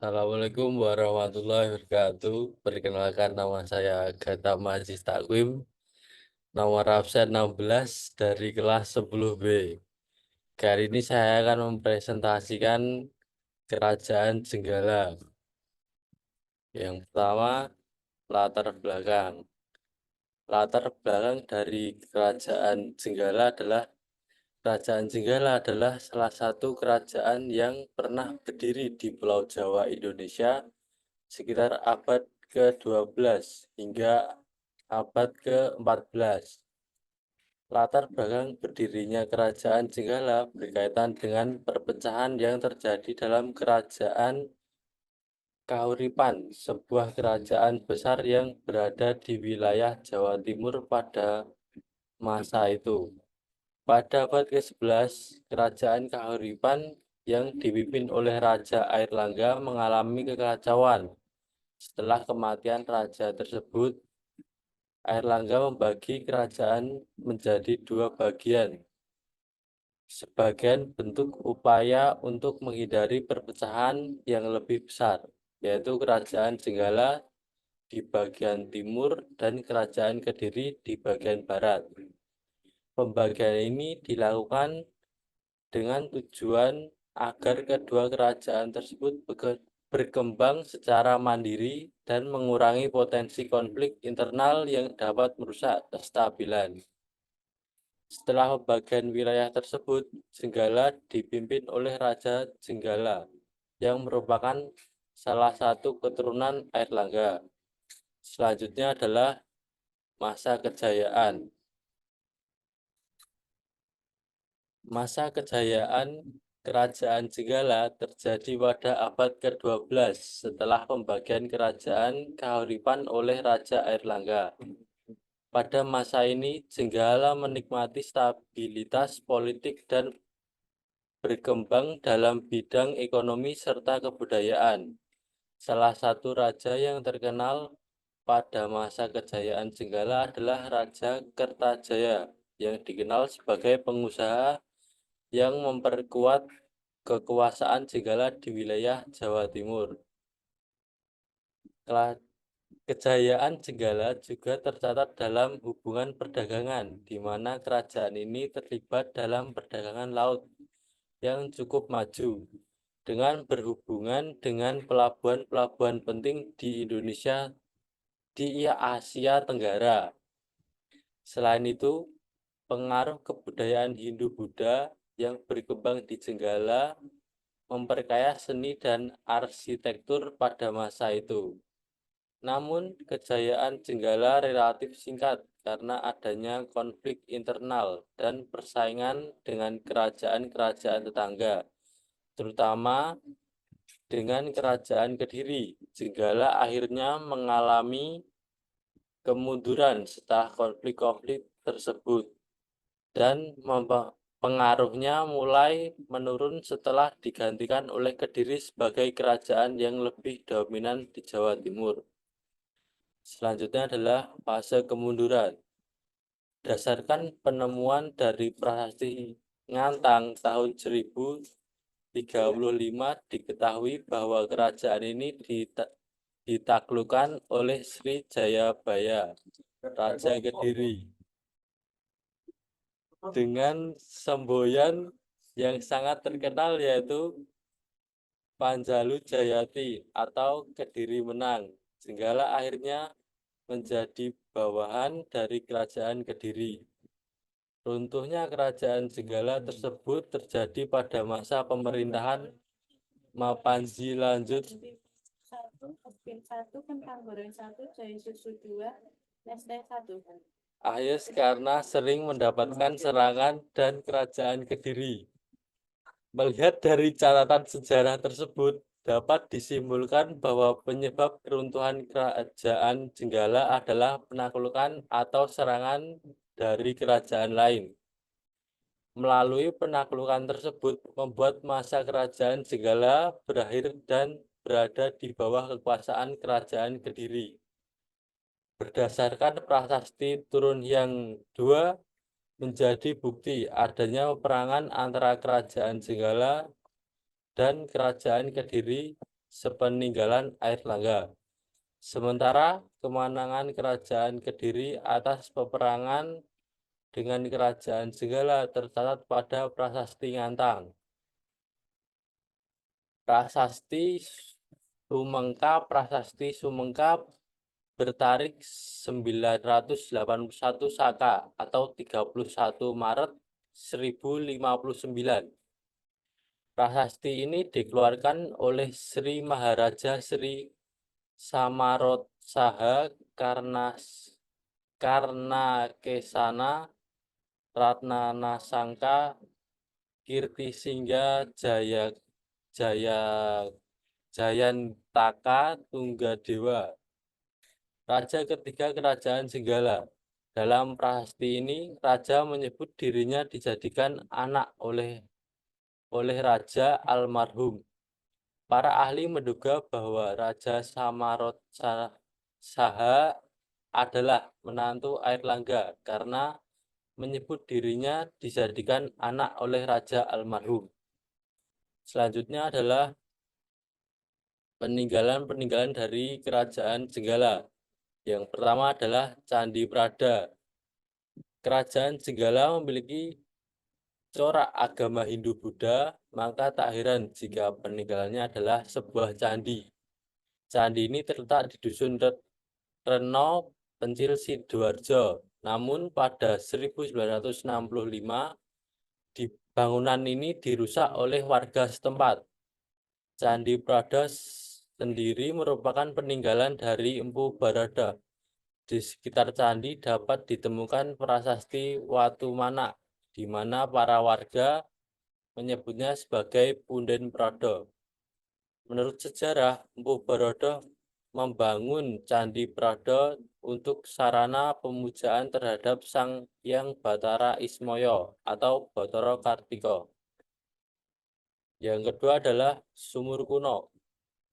Assalamualaikum warahmatullahi wabarakatuh. Perkenalkan, nama saya Gata Majis Takwim, nomor absen 16 dari kelas 10B. Kali ini saya akan mempresentasikan Kerajaan Jenggala. Yang pertama, latar belakang. Latar belakang dari Kerajaan Jenggala adalah Kerajaan Jenggala adalah salah satu kerajaan yang pernah berdiri di Pulau Jawa, Indonesia sekitar abad ke-12 hingga abad ke-14. Latar belakang berdirinya Kerajaan Jenggala berkaitan dengan perpecahan yang terjadi dalam Kerajaan Kahuripan, sebuah kerajaan besar yang berada di wilayah Jawa Timur pada masa itu. Pada abad ke-11, Kerajaan Kahuripan yang dipimpin oleh Raja Airlangga mengalami kekacauan. Setelah kematian raja tersebut, Airlangga membagi kerajaan menjadi dua bagian. Sebagian bentuk upaya untuk menghindari perpecahan yang lebih besar, yaitu Kerajaan Jenggala di bagian timur dan Kerajaan Kediri di bagian barat. Pembagian ini dilakukan dengan tujuan agar kedua kerajaan tersebut berkembang secara mandiri dan mengurangi potensi konflik internal yang dapat merusak kestabilan. Setelah pembagian wilayah tersebut, Jenggala dipimpin oleh Raja Jenggala yang merupakan salah satu keturunan Airlangga. Selanjutnya adalah masa kejayaan. Masa kejayaan Kerajaan Jenggala terjadi pada abad ke-12 setelah pembagian Kerajaan Kahuripan oleh Raja Airlangga. Pada masa ini, Jenggala menikmati stabilitas politik dan berkembang dalam bidang ekonomi serta kebudayaan. Salah satu raja yang terkenal pada masa kejayaan Jenggala adalah Raja Kertajaya, yang dikenal sebagai pengusaha yang memperkuat kekuasaan Jenggala di wilayah Jawa Timur. Kejayaan Jenggala juga tercatat dalam hubungan perdagangan, di mana kerajaan ini terlibat dalam perdagangan laut yang cukup maju, dengan berhubungan dengan pelabuhan-pelabuhan penting di Indonesia di Asia Tenggara. Selain itu, pengaruh kebudayaan Hindu-Buddha yang berkembang di Jenggala memperkaya seni dan arsitektur pada masa itu. Namun, kejayaan Jenggala relatif singkat karena adanya konflik internal dan persaingan dengan kerajaan-kerajaan tetangga, terutama dengan Kerajaan Kediri. Jenggala akhirnya mengalami kemunduran setelah konflik-konflik tersebut, dan pengaruhnya mulai menurun setelah digantikan oleh Kediri sebagai kerajaan yang lebih dominan di Jawa Timur. Selanjutnya adalah fase kemunduran. Berdasarkan penemuan dari prasasti Ngantang tahun 1035, diketahui bahwa kerajaan ini ditaklukkan oleh Sri Jayabaya, Raja Kediri, dengan semboyan yang sangat terkenal, yaitu Panjalu Jayati atau Kediri Menang. Jenggala akhirnya menjadi bawahan dari Kerajaan Kediri. Runtuhnya Kerajaan Jenggala tersebut terjadi pada masa pemerintahan Mapanji Lanjut Ayes karena sering mendapatkan serangan dan Kerajaan Kediri. Melihat dari catatan sejarah tersebut, dapat disimpulkan bahwa penyebab keruntuhan Kerajaan Jenggala adalah penaklukan atau serangan dari kerajaan lain. Melalui penaklukan tersebut, membuat masa Kerajaan Jenggala berakhir dan berada di bawah kekuasaan Kerajaan Kediri. Berdasarkan prasasti Turun Hyang II, menjadi bukti adanya peperangan antara Kerajaan Jenggala dan Kerajaan Kediri sepeninggalan Airlangga. Sementara kemenangan Kerajaan Kediri atas peperangan dengan Kerajaan Jenggala tercatat pada Prasasti Ngantang. Prasasti Sumengkap bertarik 981 Saka atau 31 Maret 1059. Prasasti ini dikeluarkan oleh Sri Maharaja Sri Samarotsaha Karnakesana Ratnanasangka Kirtisingga Jayantaka Tunggadewa, raja ketiga Kerajaan Jenggala. Dalam prasasti ini, raja menyebut dirinya dijadikan anak oleh raja almarhum. Para ahli menduga bahwa Raja Samarotsaha adalah menantu Airlangga karena menyebut dirinya dijadikan anak oleh raja almarhum. Selanjutnya adalah peninggalan dari Kerajaan Jenggala. Yang pertama adalah Candi Prada. Kerajaan Jenggala memiliki corak agama Hindu-Buddha, maka tak heran jika peninggalannya adalah sebuah candi. Candi ini terletak di Dusun Reno, Pencil, Sidoarjo. Namun pada 1965, bangunan ini dirusak oleh warga setempat. Candi Prada sendiri merupakan peninggalan dari Empu Barada. Di sekitar candi dapat ditemukan prasasti Watu Manak, di mana para warga menyebutnya sebagai Punden Prada. Menurut sejarah, Empu Barada membangun Candi Prada untuk sarana pemujaan terhadap Sang Hyang Batara Ismoyo atau Bathara Kartika. Yang kedua adalah sumur kuno.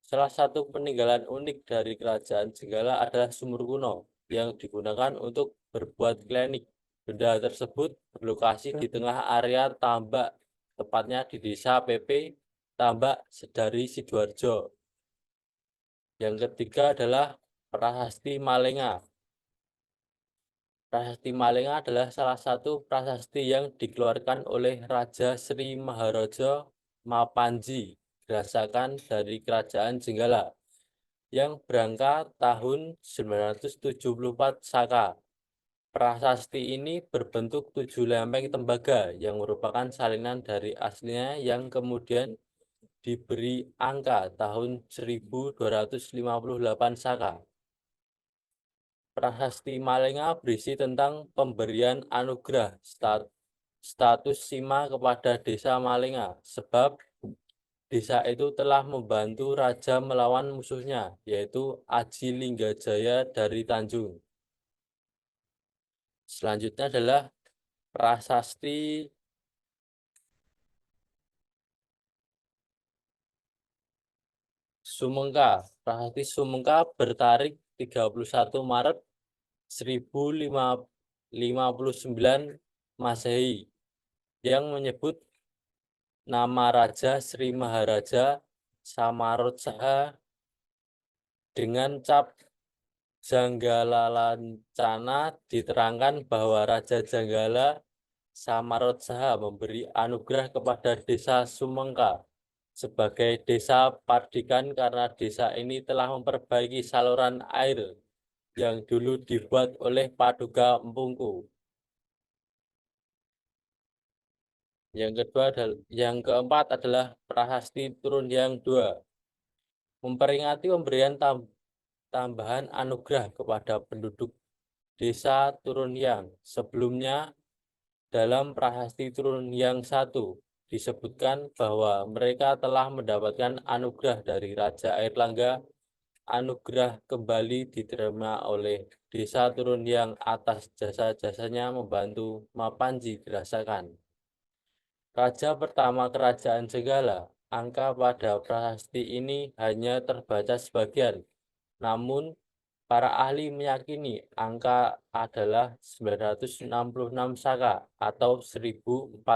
Salah satu peninggalan unik dari Kerajaan Jenggala adalah sumur kuno yang digunakan untuk berbuat klinik. Benda tersebut berlokasi di tengah area tambak, tepatnya di Desa PP Tambak Sedari Sidoarjo. Yang ketiga adalah Prasasti Malenga. Prasasti Malenga adalah salah satu prasasti yang dikeluarkan oleh Raja Sri Maharaja Mapanji Grasakan dari Kerajaan Jenggala yang berangkat tahun 974 Saka. Prasasti ini berbentuk 7 lempeng tembaga yang merupakan salinan dari aslinya yang kemudian diberi angka tahun 1258 Saka. Prasasti Malenga berisi tentang pemberian anugerah status Sima kepada desa Malenga, sebab desa itu telah membantu raja melawan musuhnya, yaitu Aji Linggajaya dari Tanjung. Selanjutnya adalah Prasasti Sumengka. Prasasti Sumengka bertarik 31 Maret 1059 Masehi yang menyebut nama Raja Sri Maharaja Samarotsaha dengan cap Janggala Lancana. Diterangkan bahwa Raja Janggala Samarotsaha memberi anugerah kepada desa Sumengka sebagai desa Pardikan karena desa ini telah memperbaiki saluran air yang dulu dibuat oleh Paduka Empungku. Yang keempat adalah Prasasti Turun Hyang II, memperingati pemberian tambahan anugerah kepada penduduk desa Turun Hyang. Sebelumnya dalam Prasasti Turun Hyang I disebutkan bahwa mereka telah mendapatkan anugerah dari Raja Airlangga. Anugerah kembali diterima oleh desa Turun Hyang atas jasa-jasanya membantu Mapanji Grasakan, raja pertama Kerajaan Jenggala. Angka pada prasasti ini hanya terbaca sebagian, namun para ahli meyakini angka adalah 966 Saka atau 1044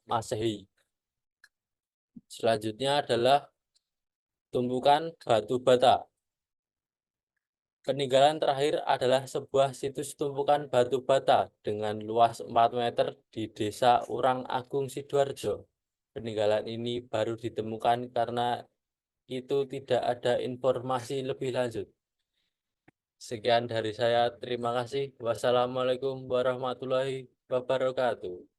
Masehi. Selanjutnya adalah tumpukan batu bata. Peninggalan terakhir adalah sebuah situs tumpukan batu bata dengan luas 4 meter di Desa Urang Agung, Sidoarjo. Peninggalan ini baru ditemukan karena itu tidak ada informasi lebih lanjut. Sekian dari saya, terima kasih. Wassalamualaikum warahmatullahi wabarakatuh.